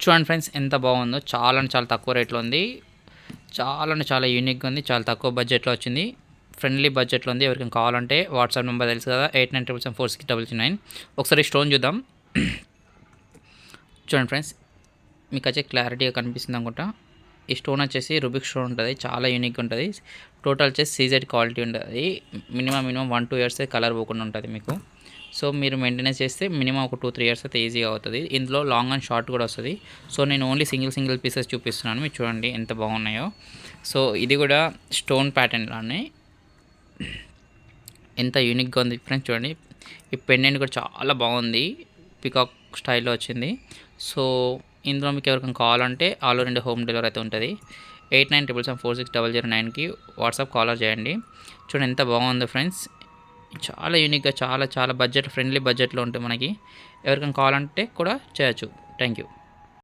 చూడండి ఫ్రెండ్స్ ఎంత బాగుందో, చాలా అంటే చాలా తక్కువ రేట్లో ఉంది. చాలా అంటే చాలా యూనిక్గా ఉంది. చాలా తక్కువ బడ్జెట్లో వచ్చింది. ఫ్రెండ్లీ బడ్జెట్లో ఉంది. ఎవరికైనా కావాలంటే వాట్సాప్ నెంబర్ తెలుసు కదా, 8977466699. ఒకసారి స్టోన్ చూద్దాం. చూడండి ఫ్రెండ్స్, మీకు వచ్చే క్లారిటీగా కనిపిస్తుంది అనుకుంటా. ఈ స్టోన్ వచ్చేసి రూబిక్ స్టోన్ ఉంటుంది. చాలా యూనిక్గా ఉంటుంది. టోటల్ వచ్చేసి సీజెడ్ క్వాలిటీ ఉంటుంది. మినిమం 1-2 ఇయర్స్ కలర్ పోకుండా ఉంటుంది మీకు. సో మీరు మెయింటెనెన్స్ చేస్తే మినిమం ఒక 2-3 ఇయర్స్ అయితే ఈజీగా అవుతుంది. ఇందులో లాంగ్ అండ్ షార్ట్ కూడా వస్తుంది. సో నేను ఓన్లీ సింగిల్ పీసెస్ చూపిస్తున్నాను. మీరు చూడండి ఎంత బాగున్నాయో. సో ఇది కూడా స్టోన్ ప్యాటర్న్లోనే ఎంత యూనిక్గా ఉంది ఫ్రెండ్స్. చూడండి, ఈ పెండెంట్ కూడా చాలా బాగుంది. పికాక్ స్టైల్లో వచ్చింది. సో ఇందులో మీకు ఎవరికైనా కావాలంటే all over India home delivery అయితే ఉంటుంది. 8977466009కి వాట్సాప్ కాలర్ చేయండి. చూడండి ఎంత బాగుందో ఫ్రెండ్స్. చాలా యూనిక్గా, చాలా చాలా బడ్జెట్ ఫ్రెండ్లీ బడ్జెట్లో ఉంటుంది మనకి. ఎవరికైనా కావాలంటే కూడా చేయొచ్చు. Thank you.